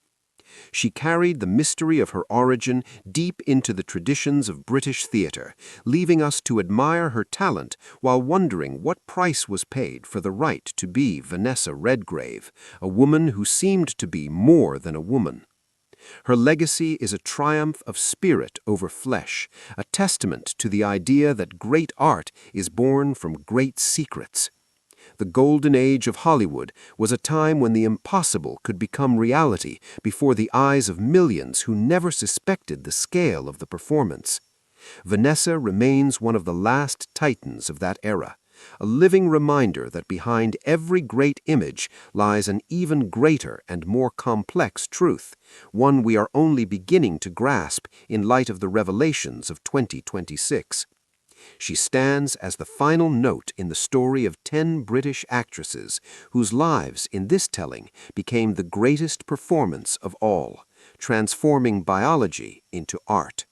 She carried the mystery of her origin deep into the traditions of British theatre, leaving us to admire her talent while wondering what price was paid for the right to be Vanessa Redgrave, a woman who seemed to be more than a woman. Her legacy is a triumph of spirit over flesh, a testament to the idea that great art is born from great secrets. The golden age of Hollywood was a time when the impossible could become reality before the eyes of millions who never suspected the scale of the performance. Vanessa remains one of the last titans of that era, a living reminder that behind every great image lies an even greater and more complex truth, one we are only beginning to grasp in light of the revelations of 2026. She stands as the final note in the story of 10 British actresses whose lives in this telling became the greatest performance of all, transforming biology into art.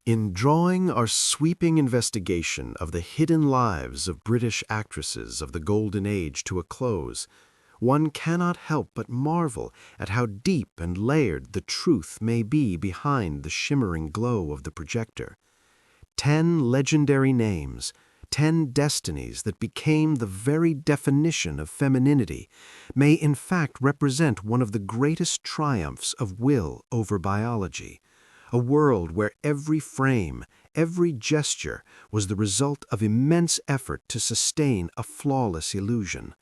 In drawing our sweeping investigation of the hidden lives of British actresses of the Golden Age to a close, one cannot help but marvel at how deep and layered the truth may be behind the shimmering glow of the projector. 10 legendary names, 10 destinies that became the very definition of femininity, may in fact represent one of the greatest triumphs of will over biology, a world where every frame, every gesture was the result of immense effort to sustain a flawless illusion.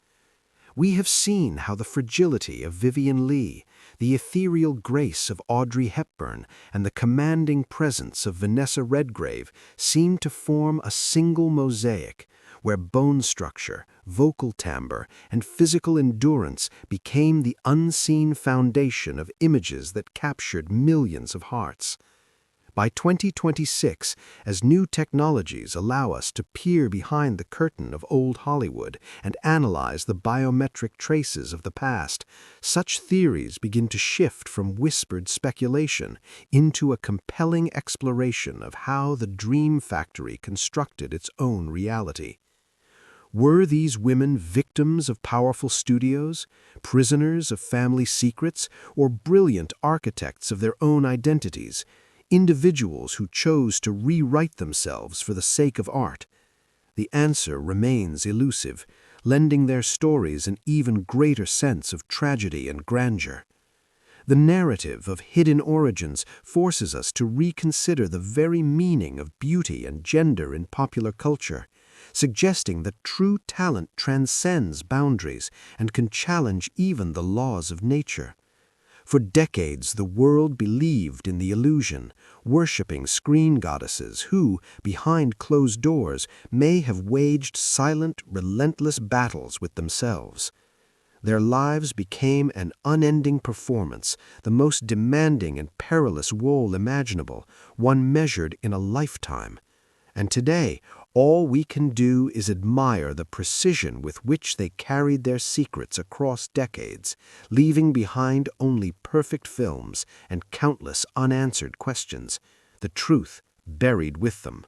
We have seen how the fragility of Vivien Leigh, the ethereal grace of Audrey Hepburn, and the commanding presence of Vanessa Redgrave seem to form a single mosaic, where bone structure, vocal timbre, and physical endurance became the unseen foundation of images that captured millions of hearts. By 2026, as new technologies allow us to peer behind the curtain of old Hollywood and analyze the biometric traces of the past, such theories begin to shift from whispered speculation into a compelling exploration of how the Dream Factory constructed its own reality. Were these women victims of powerful studios, prisoners of family secrets, or brilliant architects of their own identities, individuals who chose to rewrite themselves for the sake of art? The answer remains elusive, lending their stories an even greater sense of tragedy and grandeur. The narrative of hidden origins forces us to reconsider the very meaning of beauty and gender in popular culture, suggesting that true talent transcends boundaries and can challenge even the laws of nature. For decades, the world believed in the illusion, worshipping screen goddesses who, behind closed doors, may have waged silent, relentless battles with themselves. Their lives became an unending performance, the most demanding and perilous role imaginable, one measured in a lifetime. And today, all we can do is admire the precision with which they carried their secrets across decades, leaving behind only perfect films and countless unanswered questions, the truth buried with them.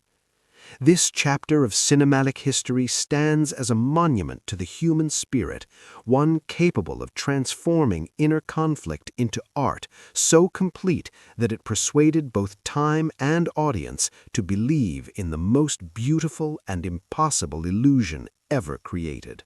This chapter of cinematic history stands as a monument to the human spirit, one capable of transforming inner conflict into art so complete that it persuaded both time and audience to believe in the most beautiful and impossible illusion ever created.